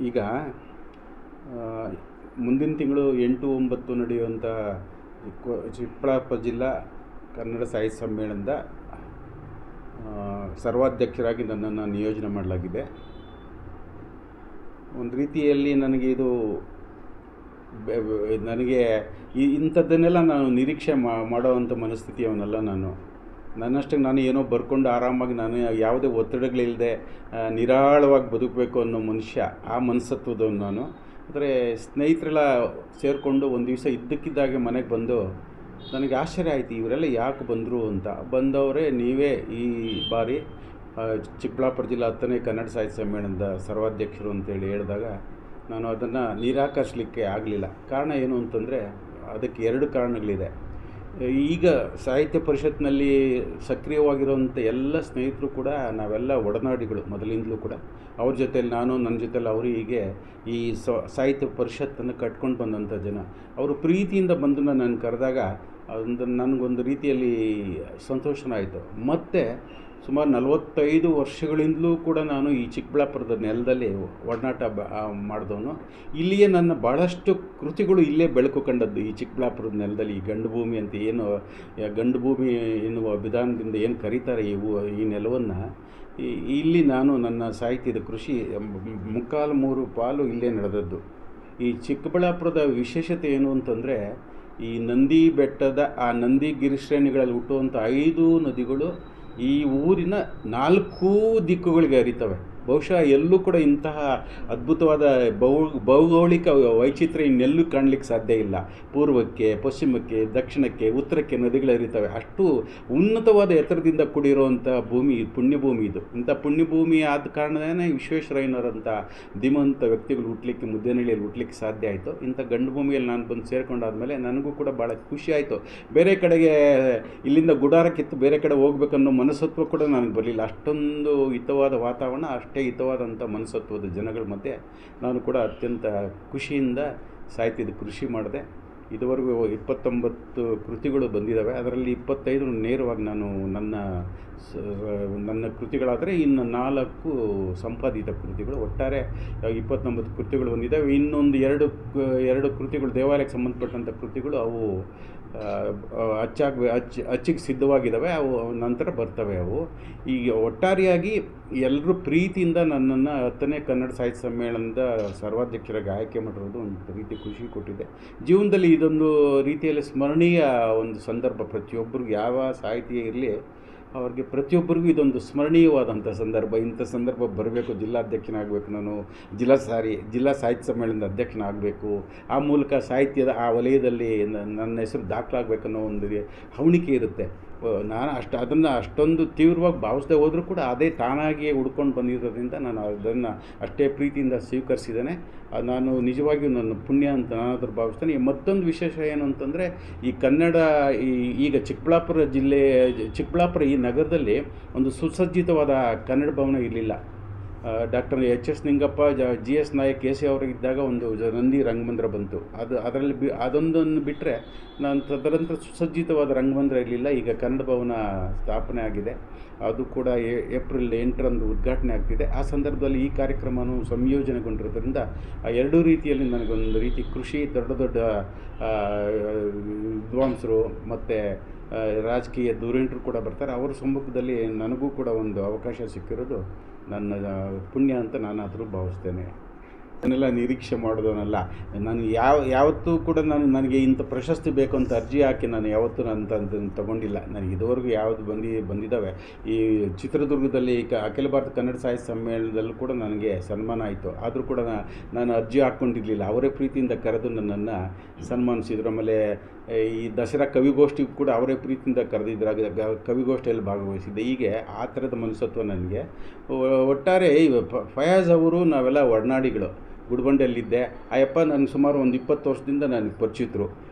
ಈಗ ಮುಂದಿನ ತಿಂಗಳು 8-9 ನಡೆಯುವಂಥ ಚಿಕ್ಕಬಳ್ಳಾಪುರ ಜಿಲ್ಲಾ ಕನ್ನಡ ಸಾಹಿತ್ಯ ಸಮ್ಮೇಳನದ ಸರ್ವಾಧ್ಯಕ್ಷರಾಗಿ ನನ್ನನ್ನು ನಿಯೋಜನೆ ಮಾಡಲಾಗಿದೆ. ಒಂದು ರೀತಿಯಲ್ಲಿ ನನಗೆ ಇದು ನನಗೆ ಇಂಥದ್ದನ್ನೆಲ್ಲ ನಾನು ನಿರೀಕ್ಷೆ ಮಾಡೋವಂಥ ಮನಸ್ಥಿತಿಯವನಲ್ಲ. ನನ್ನಷ್ಟಕ್ಕೆ ನಾನು ಏನೋ ಬರ್ಕೊಂಡು ಆರಾಮಾಗಿ ನಾನು ಯಾವುದೇ ಒತ್ತಡಗಳಿಲ್ಲದೆ ನಿರಾಳವಾಗಿ ಬದುಕಬೇಕು ಅನ್ನೋ ಮನುಷ್ಯ, ಆ ಮನಸ್ತತ್ವದವನು ನಾನು. ಆದರೆ ಸ್ನೇಹಿತರೆಲ್ಲ ಸೇರಿಕೊಂಡು ಒಂದು ದಿವಸ ಇದ್ದಕ್ಕಿದ್ದಾಗೆ ಮನೆಗೆ ಬಂದು ನನಗೆ ಆಶ್ಚರ್ಯ ಆಯಿತು, ಇವರೆಲ್ಲ ಯಾಕೆ ಬಂದರು ಅಂತ. ಬಂದವರೇ ನೀವೇ ಈ ಬಾರಿ ಚಿಕ್ಕಬಳ್ಳಾಪುರ ಜಿಲ್ಲಾ 10ನೇ ಕನ್ನಡ ಸಾಹಿತ್ಯ ಸಮ್ಮೇಳನದ ಸರ್ವಾಧ್ಯಕ್ಷರು ಅಂತೇಳಿ ಹೇಳಿದಾಗ ನಾನು ಅದನ್ನು ನಿರಾಕರಿಸಲಿಕ್ಕೆ ಆಗಲಿಲ್ಲ. ಕಾರಣ ಏನು ಅಂತಂದರೆ ಅದಕ್ಕೆ 2 ಕಾರಣಗಳಿದೆ. ಈಗ ಸಾಹಿತ್ಯ ಪರಿಷತ್ನಲ್ಲಿ ಸಕ್ರಿಯವಾಗಿರುವಂಥ ಎಲ್ಲ ಸ್ನೇಹಿತರು ಕೂಡ ನಾವೆಲ್ಲ ಒಡನಾಡಿಗಳು ಮೊದಲಿಂದಲೂ ಕೂಡ. ಅವ್ರ ಜೊತೆಯಲ್ಲಿ ನಾನು, ನನ್ನ ಜೊತೆಯಲ್ಲಿ ಅವರು, ಹೀಗೆ ಈ ಸಾಹಿತ್ಯ ಪರಿಷತ್ತನ್ನು ಕಟ್ಕೊಂಡು ಬಂದಂಥ ಜನ. ಅವರು ಪ್ರೀತಿಯಿಂದ ಬಂದು ನಾನು ಕರೆದಾಗ ನನಗೊಂದು ರೀತಿಯಲ್ಲಿ ಸಂತೋಷನ ಆಯಿತು. ಮತ್ತು ಸುಮಾರು 45 ವರ್ಷಗಳಿಂದಲೂ ಕೂಡ ನಾನು ಈ ಚಿಕ್ಕಬಳ್ಳಾಪುರದ ನೆಲದಲ್ಲಿ ಒಡನಾಟ ಮಾಡಿದವನು. ಇಲ್ಲಿಯೇ ನನ್ನ ಭಾಳಷ್ಟು ಕೃತಿಗಳು ಇಲ್ಲೇ ಬೆಳಕು ಕಂಡದ್ದು ಈ ಚಿಕ್ಕಬಳ್ಳಾಪುರದ ನೆಲದಲ್ಲಿ. ಈ ಗಂಡು ಭೂಮಿ ಅಂತ ಏನು ಗಂಡು ಭೂಮಿ ಎನ್ನುವ ವಿಧಾನದಿಂದ ಏನು ಕರೀತಾರೆ ಈ ನೆಲವನ್ನು, ಇಲ್ಲಿ ನಾನು ನನ್ನ ಸಾಹಿತ್ಯದ ಕೃಷಿ 3/4 ಪಾಲು ಇಲ್ಲೇ ನಡೆದದ್ದು. ಈ ಚಿಕ್ಕಬಳ್ಳಾಪುರದ ವಿಶೇಷತೆ ಏನು ಅಂತಂದರೆ, ಈ ನಂದಿ ಬೆಟ್ಟದ ಆ ನಂದಿ ಗಿರಿಶ್ರೇಣಿಗಳಲ್ಲಿ ಹುಟ್ಟುವಂಥ 5 ನದಿಗಳು ಈ ಊರಿನ 4 ದಿಕ್ಕುಗಳಿಗೆ ಹರಿತವೆ. ಬಹುಶಃ ಎಲ್ಲೂ ಕೂಡ ಇಂತಹ ಅದ್ಭುತವಾದ ಭೌಗೋಳಿಕ ವೈಚಿತ್ರ್ಯ ಇನ್ನೆಲ್ಲೂ ಕಾಣಲಿಕ್ಕೆ ಸಾಧ್ಯ ಇಲ್ಲ. ಪೂರ್ವಕ್ಕೆ, ಪಶ್ಚಿಮಕ್ಕೆ, ದಕ್ಷಿಣಕ್ಕೆ, ಉತ್ತರಕ್ಕೆ ನದಿಗಳು ಹರಿತವೆ. ಅಷ್ಟು ಉನ್ನತವಾದ ಎತ್ತರದಿಂದ ಕೂಡಿರುವಂಥ ಭೂಮಿ, ಪುಣ್ಯಭೂಮಿ ಇದು. ಇಂಥ ಪುಣ್ಯಭೂಮಿ ಆದ ಕಾರಣನೇ ವಿಶ್ವೇಶ್ವರಯ್ಯನವರಂಥ ಧೀಮಂತ ವ್ಯಕ್ತಿಗಳು ಹುಟ್ಟಲಿಕ್ಕೆ, ಮುದ್ದೇನಹಳ್ಳಿಯಲ್ಲಿ ಹುಟ್ಟಲಿಕ್ಕೆ ಸಾಧ್ಯ ಆಯಿತು. ಇಂಥ ಗಂಡು ಭೂಮಿಯಲ್ಲಿ ನಾನು ಬಂದು ಸೇರ್ಕೊಂಡಾದ್ಮೇಲೆ ನನಗೂ ಕೂಡ ಭಾಳ ಖುಷಿ ಆಯಿತು. ಬೇರೆ ಕಡೆಗೆ ಇಲ್ಲಿಂದ ಗುಡಾರಕ್ಕಿತ್ತು ಬೇರೆ ಕಡೆ ಹೋಗ್ಬೇಕನ್ನೋ ಮನಸ್ತತ್ವ ಕೂಡ ನನಗೆ ಬರಲಿಲ್ಲ. ಅಷ್ಟೊಂದು ಹಿತವಾದ ವಾತಾವರಣ, ಅಷ್ಟೇ ಹಿತವಾದಂಥ ಮನಸ್ತತ್ವದ ಜನಗಳ ಮಧ್ಯೆ ನಾನು ಕೂಡ ಅತ್ಯಂತ ಖುಷಿಯಿಂದ ಸಾಹಿತ್ಯದ ಕೃಷಿ ಮಾಡಿದೆ. ಇದುವರೆಗೂ 29 ಕೃತಿಗಳು ಬಂದಿದ್ದಾವೆ. ಅದರಲ್ಲಿ 25 ನೇರವಾಗಿ ನಾನು ನನ್ನ ಕೃತಿಗಳಾದರೆ, ಇನ್ನು 4 ಸಂಪಾದಿತ ಕೃತಿಗಳು. ಒಟ್ಟಾರೆ 29 ಕೃತಿಗಳು ಬಂದಿದ್ದಾವೆ. ಇನ್ನೊಂದು 2 ಕೃತಿಗಳು ದೇವಾಲಯಕ್ಕೆ ಸಂಬಂಧಪಟ್ಟಂಥ ಕೃತಿಗಳು, ಅವು ಅಚ್ಚಿಗೆ ಸಿದ್ಧವಾಗಿದ್ದಾವೆ. ಅವು ನಂತರ ಬರ್ತವೆ. ಅವು ಈಗ ಒಟ್ಟಾರೆಯಾಗಿ ಎಲ್ಲರೂ ಪ್ರೀತಿಯಿಂದ ನನ್ನನ್ನು 10ನೇ ಕನ್ನಡ ಸಾಹಿತ್ಯ ಸಮ್ಮೇಳನದ ಸರ್ವಾಧ್ಯಕ್ಷರಾಗಿ ಆಯ್ಕೆ ಮಾಡಿರೋದು ಒಂದು ರೀತಿ ಖುಷಿ ಕೊಟ್ಟಿದೆ. ಜೀವನದಲ್ಲಿ ಇದೊಂದು ರೀತಿಯಲ್ಲಿ ಸ್ಮರಣೀಯ ಒಂದು ಸಂದರ್ಭ. ಪ್ರತಿಯೊಬ್ಬರಿಗೂ, ಯಾವ ಸಾಹಿತ್ಯ ಇರಲಿ, ಅವ್ರಿಗೆ ಪ್ರತಿಯೊಬ್ಬರಿಗೂ ಇದೊಂದು ಸ್ಮರಣೀಯವಾದಂಥ ಸಂದರ್ಭ. ಇಂಥ ಸಂದರ್ಭ ಬರಬೇಕು, ಜಿಲ್ಲಾಧ್ಯಕ್ಷನಾಗಬೇಕು, ನಾನು ಜಿಲ್ಲಾ ಸಾಹಿತ್ಯ ಸಮ್ಮೇಳನದ ಅಧ್ಯಕ್ಷನಾಗಬೇಕು, ಆ ಮೂಲಕ ಸಾಹಿತ್ಯದ ಆ ವಲಯದಲ್ಲಿ ನನ್ನ ಹೆಸರು ದಾಖಲಾಗಬೇಕನ್ನೋ ಒಂದು ಹವಣಿಕೆ ಇರುತ್ತೆ. ನಾನು ಅದನ್ನು ಅಷ್ಟೊಂದು ತೀವ್ರವಾಗಿ ಭಾವಿಸದೆ ಹೋದರೂ ಕೂಡ ಅದೇ ತಾನಾಗಿಯೇ ಹುಡ್ಕೊಂಡು ಬಂದಿರೋದ್ರಿಂದ ನಾನು ಅದನ್ನು ಅಷ್ಟೇ ಪ್ರೀತಿಯಿಂದ ಸ್ವೀಕರಿಸಿದ್ದೇನೆ. ನಾನು ನಿಜವಾಗಿಯೂ ನನ್ನ ಪುಣ್ಯ ಅಂತ ನಾನಾದರೂ ಭಾವಿಸ್ತೇನೆ. ಮತ್ತೊಂದು ವಿಶೇಷ ಏನು ಅಂತಂದರೆ, ಈ ಕನ್ನಡ ಈಗ ಚಿಕ್ಕಬಳ್ಳಾಪುರ ಈ ನಗರದಲ್ಲಿ ಒಂದು ಸುಸಜ್ಜಿತವಾದ ಕನ್ನಡ ಭವನ ಇರಲಿಲ್ಲ. Doctor H S. Ningappa, G S. Nayak, K C. ಅವರಿದ್ದಾಗ ಒಂದು ನಂದಿ ರಂಗಮಂದಿರ ಬಂತು. ಅದರಲ್ಲಿ ಅದೊಂದನ್ನು ಬಿಟ್ಟರೆ ನಾನು ತದನಂತರ ಸುಸಜ್ಜಿತವಾದ ರಂಗಮಂದಿರ ಇರಲಿಲ್ಲ. ಈಗ ಕನ್ನಡ ಭವನ ಸ್ಥಾಪನೆ ಆಗಿದೆ. ಅದು ಕೂಡ ಏಪ್ರಿಲ್ 8ರಂದು ಉದ್ಘಾಟನೆ ಆಗ್ತಿದೆ. ಆ ಸಂದರ್ಭದಲ್ಲಿ ಈ ಕಾರ್ಯಕ್ರಮವೂ ಸಂಯೋಜನೆಗೊಂಡಿರೋದ್ರಿಂದ ಆ 2 ರೀತಿಯಲ್ಲಿ ನನಗೊಂದು ರೀತಿ ಖುಷಿ. ದೊಡ್ಡ ವಿದ್ವಾಂಸರು ಮತ್ತು ರಾಜಕೀಯ ಧುರೀಣರು ಕೂಡ ಬರ್ತಾರೆ. ಅವರ ಸಮ್ಮುಖದಲ್ಲಿ ನನಗೂ ಕೂಡ ಒಂದು ಅವಕಾಶ ಸಿಕ್ಕಿರೋದು ನನ್ನ ಪುಣ್ಯ ಅಂತ ನಾನಾದರೂ ಭಾವಿಸ್ತೇನೆ. ಅದನ್ನೆಲ್ಲ ನಿರೀಕ್ಷೆ ಮಾಡೋದನ್ನಲ್ಲ. ನಾನು ಯಾವತ್ತೂ ಕೂಡ ನನಗೆ ಇಂಥ ಪ್ರಶಸ್ತಿ ಬೇಕು ಅಂತ ಅರ್ಜಿ ಹಾಕಿ ನಾನು ಯಾವತ್ತೂ ಅದನ್ನು ತಗೊಂಡಿಲ್ಲ. ನನಗೆ ಇದುವರೆಗೂ ಯಾವುದು ಬಂದಿದ್ದಾವೆ. ಈ ಚಿತ್ರದುರ್ಗದಲ್ಲಿ ಅಖಿಲ ಭಾರತ ಕನ್ನಡ ಸಾಹಿತ್ಯ ಸಮ್ಮೇಳನದಲ್ಲೂ ಕೂಡ ನನಗೆ ಸನ್ಮಾನ ಆಯಿತು. ಆದರೂ ಕೂಡ ನಾನು ಅರ್ಜಿ ಹಾಕ್ಕೊಂಡಿರಲಿಲ್ಲ. ಅವರೇ ಪ್ರೀತಿಯಿಂದ ಕರೆದು ನನ್ನನ್ನು ಸನ್ಮಾನಿಸಿದರು. ಆಮೇಲೆ ಈ ದಸರಾ ಕವಿಗೋಷ್ಠಿಗೂ ಕೂಡ ಅವರೇ ಪ್ರೀತಿಯಿಂದ ಕರೆದಿದ್ದರು. ಕವಿಗೋಷ್ಠಿಯಲ್ಲಿ ಭಾಗವಹಿಸಿದ್ದೆ. ಹೀಗೆ ಆ ಥರದ ಮನಸ್ತತ್ವ ನನಗೆ. ಒಟ್ಟಾರೆ ಫಯಾಜ್ ಅವರು ನಾವೆಲ್ಲ ಒಡನಾಡಿಗಳು. ಗುಡಿಬಂಡೆಯಲ್ಲಿದ್ದೆ. ಆಯಪ್ಪ ನನಗೆ ಸುಮಾರು ಒಂದು 20 ವರ್ಷದಿಂದ ನನಗೆ ಪರಿಚಿತರು.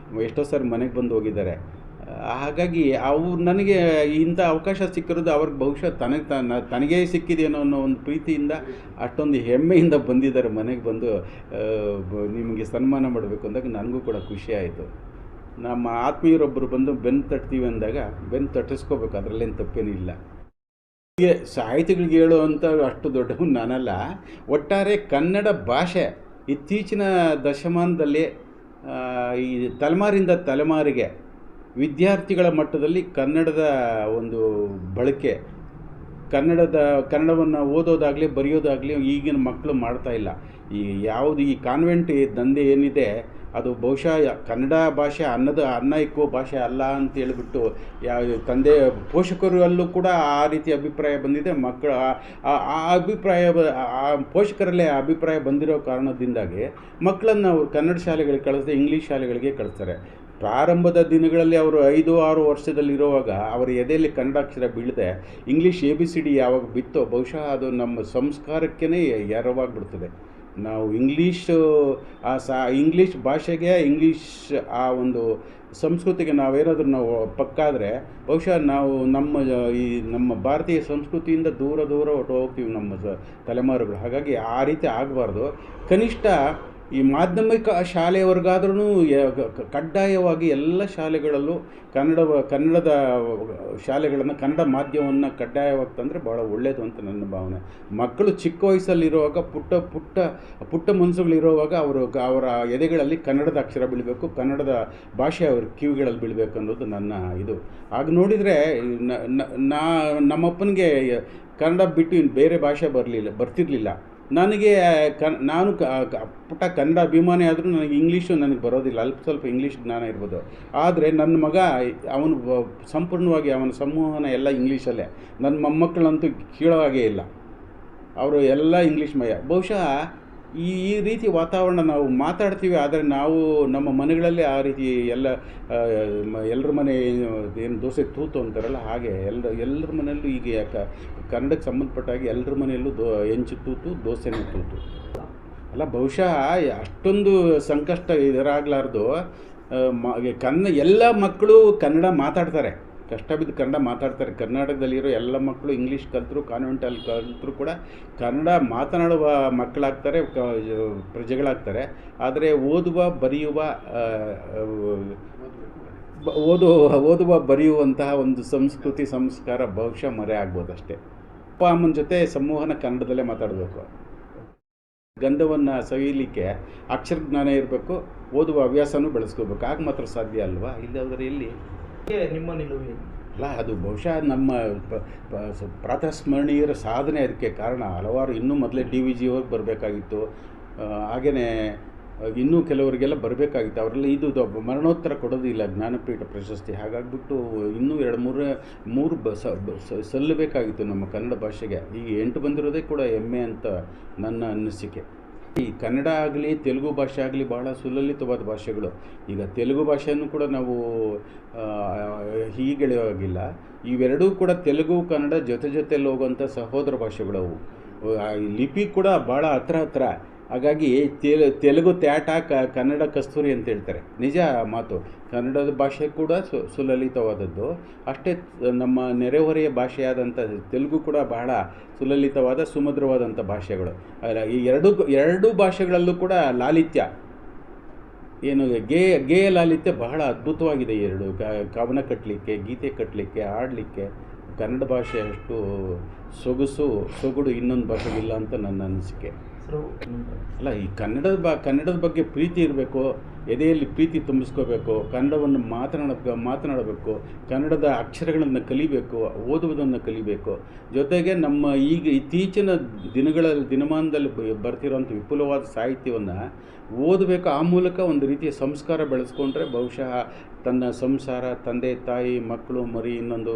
ಎಷ್ಟೋ ಸಾರಿ ಮನೆಗೆ ಬಂದು ಹೋಗಿದ್ದಾರೆ. ಹಾಗಾಗಿ ಅವ್ರು ನನಗೆ ಇಂಥ ಅವಕಾಶ ಸಿಕ್ಕಿರೋದು ಅವ್ರಿಗೆ ಬಹುಶಃ ತನಗೇ ಸಿಕ್ಕಿದೇನೋ ಅನ್ನೋ ಒಂದು ಪ್ರೀತಿಯಿಂದ, ಅಷ್ಟೊಂದು ಹೆಮ್ಮೆಯಿಂದ ಬಂದಿದ್ದಾರೆ. ಮನೆಗೆ ಬಂದು ನಿಮಗೆ ಸನ್ಮಾನ ಮಾಡಬೇಕು ಅಂದಾಗ ನನಗೂ ಕೂಡ ಖುಷಿ ಆಯಿತು. ನಮ್ಮ ಆತ್ಮೀಯರೊಬ್ಬರು ಬಂದು ಬೆನ್ನು ತಟ್ತೀವಿ ಅಂದಾಗ ಬೆನ್ನು ತಟ್ಟಿಸ್ಕೋಬೇಕು, ಅದರಲ್ಲೇನು ತಪ್ಪೇನಿಲ್ಲ. ಸಾಹಿತಿಗಳಿಗೆ ಹೇಳುವಂಥ ಅಷ್ಟು ದೊಡ್ಡವನು ನಾನಲ್ಲ. ಒಟ್ಟಾರೆ ಕನ್ನಡ ಭಾಷೆ ಇತ್ತೀಚಿನ ದಶಮಾನದಲ್ಲಿ ಈ ತಲೆಮಾರಿಂದ ತಲೆಮಾರಿಗೆ ವಿದ್ಯಾರ್ಥಿಗಳ ಮಟ್ಟದಲ್ಲಿ ಕನ್ನಡದ ಒಂದು ಬಳಕೆ, ಕನ್ನಡವನ್ನು ಓದೋದಾಗಲಿ ಬರೆಯೋದಾಗಲಿ ಈಗಿನ ಮಕ್ಕಳು ಮಾಡ್ತಾ ಇಲ್ಲ. ಯಾವುದು ಈ ಕಾನ್ವೆಂಟ್ ದಂಧೆ ಏನಿದೆ ಅದು ಬಹುಶಃ ಕನ್ನಡ ಭಾಷೆ ಅನ್ನ ಇಕ್ಕುವ ಭಾಷೆ ಅಲ್ಲ ಅಂತ ಹೇಳಿಬಿಟ್ಟು ತಂದೆ ಪೋಷಕರಲ್ಲೂ ಕೂಡ ಆ ರೀತಿ ಅಭಿಪ್ರಾಯ ಬಂದಿದೆ. ಮಕ್ಕಳು ಆ ಅಭಿಪ್ರಾಯ ಪೋಷಕರಲ್ಲೇ ಆ ಅಭಿಪ್ರಾಯ ಬಂದಿರೋ ಕಾರಣದಿಂದಾಗಿ ಮಕ್ಕಳನ್ನು ಕನ್ನಡ ಶಾಲೆಗಳಿಗೆ ಕಳಿಸದೆ ಇಂಗ್ಲೀಷ್ ಶಾಲೆಗಳಿಗೆ ಕಳಿಸ್ತಾರೆ. ಪ್ರಾರಂಭದ ದಿನಗಳಲ್ಲಿ ಅವರು 5-6 ವರ್ಷದಲ್ಲಿರುವಾಗ ಅವರ ಎದೆಯಲ್ಲಿ ಕನ್ನಡ ಅಕ್ಷರ ಬೀಳದೆ ಇಂಗ್ಲೀಷ್ ABCD ಯಾವಾಗ ಬಿತ್ತೋ ಬಹುಶಃ ಅದು ನಮ್ಮ ಸಂಸ್ಕಾರಕ್ಕೇ ಎರವಾಗಿಬಿಡ್ತದೆ. ನಾವು ಇಂಗ್ಲೀಷ್ ಭಾಷೆಗೆ ಇಂಗ್ಲೀಷ್ ಆ ಒಂದು ಸಂಸ್ಕೃತಿಗೆ ನಾವೇನಾದರೂ ನಾವು ಪಕ್ಕಾದರೆ ಬಹುಶಃ ನಾವು ನಮ್ಮ ಭಾರತೀಯ ಸಂಸ್ಕೃತಿಯಿಂದ ದೂರ ಹೊರಟು ಹೋಗ್ತೀವಿ ನಮ್ಮ ತಲೆಮಾರುಗಳು. ಹಾಗಾಗಿ ಆ ರೀತಿ ಆಗಬಾರ್ದು. ಕನಿಷ್ಠ ಈ ಮಾಧ್ಯಮಿಕ ಶಾಲೆಯವರೆಗಾದ್ರೂ ಕಡ್ಡಾಯವಾಗಿ ಎಲ್ಲ ಶಾಲೆಗಳಲ್ಲೂ ಕನ್ನಡದ ಶಾಲೆಗಳನ್ನು ಕನ್ನಡ ಮಾಧ್ಯಮವನ್ನು ಕಡ್ಡಾಯವಾಗಿ ತಂದರೆ ಭಾಳ ಒಳ್ಳೆಯದು ಅಂತ ನನ್ನ ಭಾವನೆ. ಮಕ್ಕಳು ಚಿಕ್ಕ ವಯಸ್ಸಲ್ಲಿರುವಾಗ ಪುಟ್ಟ ಮನಸ್ಸುಗಳಿರುವಾಗ ಅವರ ಎದೆಗಳಲ್ಲಿ ಕನ್ನಡದ ಅಕ್ಷರ ಬೀಳಬೇಕು, ಕನ್ನಡದ ಭಾಷೆ ಅವ್ರ ಕಿವಿಗಳಲ್ಲಿ ಬೀಳಬೇಕು ಅನ್ನೋದು ನನ್ನ ಇದು. ಆಗ ನೋಡಿದರೆ ನಮ್ಮಪ್ಪನಿಗೆ ಕನ್ನಡ ಬಿಟ್ಟು ಬೇರೆ ಭಾಷೆ ಬರ್ತಿರಲಿಲ್ಲ. ನಾನು ಪುಟ್ಟ ಕನ್ನಡ ಅಭಿಮಾನಿ ಆದರೂ ನನಗೆ ಇಂಗ್ಲೀಷು ನನಗೆ ಬರೋದಿಲ್ಲ, ಸ್ವಲ್ಪ ಇಂಗ್ಲೀಷ್ ಜ್ಞಾನ ಇರ್ಬೋದು. ಆದರೆ ನನ್ನ ಮಗ ಅವನು ಸಂಪೂರ್ಣವಾಗಿ ಅವನ ಸಂವಹನ ಎಲ್ಲ ಇಂಗ್ಲೀಷಲ್ಲೇ. ನನ್ನ ಮೊಮ್ಮಕ್ಕಳಂತೂ ಕೇಳೋ ಹಾಗೇ ಇಲ್ಲ, ಅವರು ಎಲ್ಲ ಇಂಗ್ಲೀಷ್ಮಯ. ಬಹುಶಃ ಈ ರೀತಿ ವಾತಾವರಣ ನಾವು ಮಾತಾಡ್ತೀವಿ, ಆದರೆ ನಾವು ನಮ್ಮ ಮನೆಗಳಲ್ಲೇ ಆ ರೀತಿ ಎಲ್ಲರ ಮನೆ ಏನು ದೋಸೆ ತೂತು ಅಂತಾರಲ್ಲ ಹಾಗೆ ಎಲ್ಲರ ಮನೆಯಲ್ಲೂ ಈಗ ಕನ್ನಡಕ್ಕೆ ಸಂಬಂಧಪಟ್ಟಾಗಿ ಎಲ್ಲರ ಮನೆಯಲ್ಲೂ ಹೆಂಚು ತೂತು ದೋಸೆನೂ ತೂತು ಅಲ್ಲ. ಬಹುಶಃ ಅಷ್ಟೊಂದು ಸಂಕಷ್ಟ ಇದರಾಗಲಾರ್ದು ಎಲ್ಲ ಮಕ್ಕಳು ಕನ್ನಡ ಮಾತಾಡ್ತಾರೆ, ಕಷ್ಟ ಬಿದ್ದು ಕನ್ನಡ ಮಾತಾಡ್ತಾರೆ. ಕರ್ನಾಟಕದಲ್ಲಿರೋ ಎಲ್ಲ ಮಕ್ಕಳು ಇಂಗ್ಲೀಷ್ ಕಲಿತರು, ಕಾನ್ವೆಂಟಲ್ಲಿ ಕಲಿತರು ಕೂಡ ಕನ್ನಡ ಮಾತನಾಡುವ ಮಕ್ಕಳಾಗ್ತಾರೆ, ಪ್ರಜೆಗಳಾಗ್ತಾರೆ. ಆದರೆ ಓದುವ ಬರೆಯುವಂತಹ ಒಂದು ಸಂಸ್ಕೃತಿ ಸಂಸ್ಕಾರ ಬಹುಶಃ ಮರೆ ಆಗ್ಬೋದು ಅಷ್ಟೇ. ಅಪ್ಪ ಅಮ್ಮನ ಜೊತೆ ಸಂವಹನ ಕನ್ನಡದಲ್ಲೇ ಮಾತಾಡಬೇಕು. ಗಂಧವನ್ನು ಸವಿಯಲಿಕ್ಕೆ ಅಕ್ಷರ ಜ್ಞಾನ ಇರಬೇಕು, ಓದುವ ಹವ್ಯಾಸನೂ ಬೆಳೆಸ್ಕೋಬೇಕು. ಆಗ ಮಾತ್ರ ಸಾಧ್ಯ ಅಲ್ವಾ? ಇಲ್ಲದ್ರೆ ಎಲ್ಲಿ? ನಿಮ್ಮ ನಿಲುವು ಅಲ್ಲ, ಅದು ಬಹುಶಃ ನಮ್ಮ ಪ್ರಾತಸ್ಮರಣೀಯರ ಸಾಧನೆ ಅದಕ್ಕೆ ಕಾರಣ. ಹಲವಾರು ಇನ್ನೂ ಮೊದಲೇ DVG ಅವ್ರಿಗೆ ಬರಬೇಕಾಗಿತ್ತು, ಹಾಗೆಯೇ ಇನ್ನೂ ಕೆಲವರಿಗೆಲ್ಲ ಬರಬೇಕಾಗಿತ್ತು. ಅವರೆಲ್ಲ ಇದು ಮರಣೋತ್ತರ ಕೊಡೋದಿಲ್ಲ ಜ್ಞಾನಪೀಠ ಪ್ರಶಸ್ತಿ. ಹಾಗಾಗಿಬಿಟ್ಟು ಇನ್ನೂ 2-3 ಸಲ್ಲಬೇಕಾಗಿತ್ತು ನಮ್ಮ ಕನ್ನಡ ಭಾಷೆಗೆ. ಈಗ 8 ಬಂದಿರೋದೇ ಕೂಡ ಹೆಮ್ಮೆ ಅಂತ ನನ್ನ ಅನಿಸಿಕೆ. ಈ ಕನ್ನಡ ಆಗಲಿ ತೆಲುಗು ಭಾಷೆ ಆಗಲಿ ಬಹಳ ಸುಲಲಿತವಾದ ಭಾಷೆಗಳು. ಈಗ ತೆಲುಗು ಭಾಷೆಯನ್ನು ಕೂಡ ನಾವು ಹೀಗೆಳೆಯೋವಾಗಿಲ್ಲ. ಇವೆರಡೂ ಕೂಡ ತೆಲುಗು ಕನ್ನಡ ಜೊತೆಯಲ್ಲಿ ಹೋಗುವಂಥ ಸಹೋದರ ಭಾಷೆಗಳು. ಅವು ಲಿಪಿ ಕೂಡ ಭಾಳ ಹತ್ರ. ಹಾಗಾಗಿ ತೆಲುಗು ತ್ಯಾಟ, ಕನ್ನಡ ಕಸ್ತೂರಿ ಅಂತ ಹೇಳ್ತಾರೆ. ನಿಜ ಮಾತು. ಕನ್ನಡದ ಭಾಷೆ ಕೂಡ ಸುಲಲಿತವಾದದ್ದು. ಅಷ್ಟೇ ನಮ್ಮ ನೆರೆಹೊರೆಯ ಭಾಷೆಯಾದಂಥ ತೆಲುಗು ಕೂಡ ಬಹಳ ಸುಲಲಿತವಾದ ಸುಮಧುರವಾದಂಥ ಭಾಷೆಗಳು. ಈ ಎರಡೂ ಭಾಷೆಗಳಲ್ಲೂ ಕೂಡ ಲಾಲಿತ್ಯ ಏನು ಗೇಯ ಲಾಲಿತ್ಯ ಬಹಳ ಅದ್ಭುತವಾಗಿದೆ. ಎರಡು ಕವನ ಕಟ್ಟಲಿಕ್ಕೆ, ಗೀತೆ ಕಟ್ಟಲಿಕ್ಕೆ, ಹಾಡಲಿಕ್ಕೆ ಕನ್ನಡ ಭಾಷೆ ಅಷ್ಟು ಸೊಗಡು ಇನ್ನೊಂದು ಭಾಷೆಗಿಲ್ಲ ಅಂತ ನನ್ನ ಅನಿಸಿಕೆ. ಅಲ್ಲ, ಈ ಕನ್ನಡದ ಬಗ್ಗೆ ಪ್ರೀತಿ ಇರಬೇಕು, ಎದೆಯಲ್ಲಿ ಪ್ರೀತಿ ತುಂಬಿಸ್ಕೋಬೇಕು, ಕನ್ನಡವನ್ನು ಮಾತನಾಡಬೇಕು, ಕನ್ನಡದ ಅಕ್ಷರಗಳನ್ನು ಕಲಿಬೇಕು, ಓದುವುದನ್ನು ಕಲಿಬೇಕು. ಜೊತೆಗೆ ನಮ್ಮ ಈಗ ಇತ್ತೀಚಿನ ದಿನಮಾನದಲ್ಲಿ ಬರ್ತಿರೋಂಥ ವಿಪುಲವಾದ ಸಾಹಿತ್ಯವನ್ನು ಓದಬೇಕು. ಆ ಮೂಲಕ ಒಂದು ರೀತಿಯ ಸಂಸ್ಕಾರ ಬೆಳೆಸ್ಕೊಂಡ್ರೆ ಬಹುಶಃ ತನ್ನ ಸಂಸಾರ, ತಂದೆ ತಾಯಿ, ಮಕ್ಕಳು, ಮರಿ, ಇನ್ನೊಂದು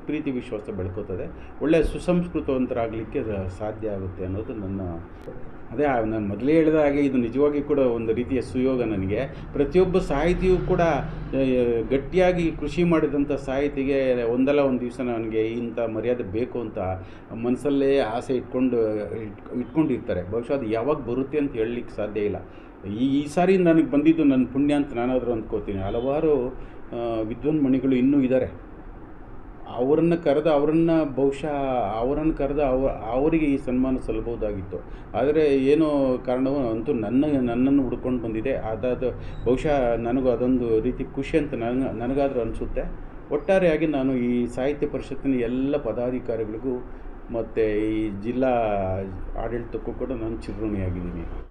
ಪ್ರೀತಿ ವಿಶ್ವಾಸ ಬೆಳ್ಕೋತದೆ. ಒಳ್ಳೆಯ ಸುಸಂಸ್ಕೃತವಂತರಾಗಲಿಕ್ಕೆ ಸಾಧ್ಯ ಆಗುತ್ತೆ ಅನ್ನೋದು ನಾನು ಮೊದಲೇ ಹೇಳಿದ ಹಾಗೆ ಇದು ನಿಜವಾಗಿ ಕೂಡ ಒಂದು ರೀತಿಯ ಸುಯೋಗ ನನಗೆ. ಪ್ರತಿಯೊಬ್ಬ ಸಾಹಿತಿಯೂ ಕೂಡ ಗಟ್ಟಿಯಾಗಿ ಕೃಷಿ ಮಾಡಿದಂಥ ಸಾಹಿತಿಗೆ ಒಂದಲ್ಲ ಒಂದು ದಿವಸ ನನಗೆ ಇಂಥ ಮರ್ಯಾದೆ ಬೇಕು ಅಂತ ಮನಸ್ಸಲ್ಲೇ ಆಸೆ ಇಟ್ಕೊಂಡಿರ್ತಾರೆ. ಬಹುಶಃ ಅದು ಯಾವಾಗ ಬರುತ್ತೆ ಅಂತ ಹೇಳಲಿಕ್ಕೆ ಸಾಧ್ಯ ಇಲ್ಲ. ಈ ಸಾರಿ ನನಗೆ ಬಂದಿದ್ದು ನನ್ನ ಪುಣ್ಯ ಅಂತ ನಾನಾದರೂ ಅಂದ್ಕೋತೀನಿ. ಹಲವಾರು ವಿದ್ವಾನ್ಮಣಿಗಳು ಇನ್ನೂ ಇದ್ದಾರೆ. ಅವರನ್ನು ಕರೆದು ಅವರಿಗೆ ಈ ಸನ್ಮಾನ ಸಲ್ಲಬಹುದಾಗಿತ್ತು. ಆದರೆ ಏನೋ ಕಾರಣವೂ ಅಂತೂ ನನ್ನನ್ನು ಹುಡ್ಕೊಂಡು ಬಂದಿದೆ. ಬಹುಶಃ ನನಗೂ ಅದೊಂದು ರೀತಿ ಖುಷಿ ಅಂತ ನನಗಾದರೂ ಅನಿಸುತ್ತೆ. ಒಟ್ಟಾರೆಯಾಗಿ ನಾನು ಈ ಸಾಹಿತ್ಯ ಪರಿಷತ್ತಿನ ಎಲ್ಲ ಪದಾಧಿಕಾರಿಗಳಿಗೂ ಮತ್ತು ಈ ಜಿಲ್ಲಾ ಆಡಳಿತಕ್ಕೂ ಕೂಡ ನಾನು ಚಿರಋಣಿಯಾಗಿದ್ದೀನಿ.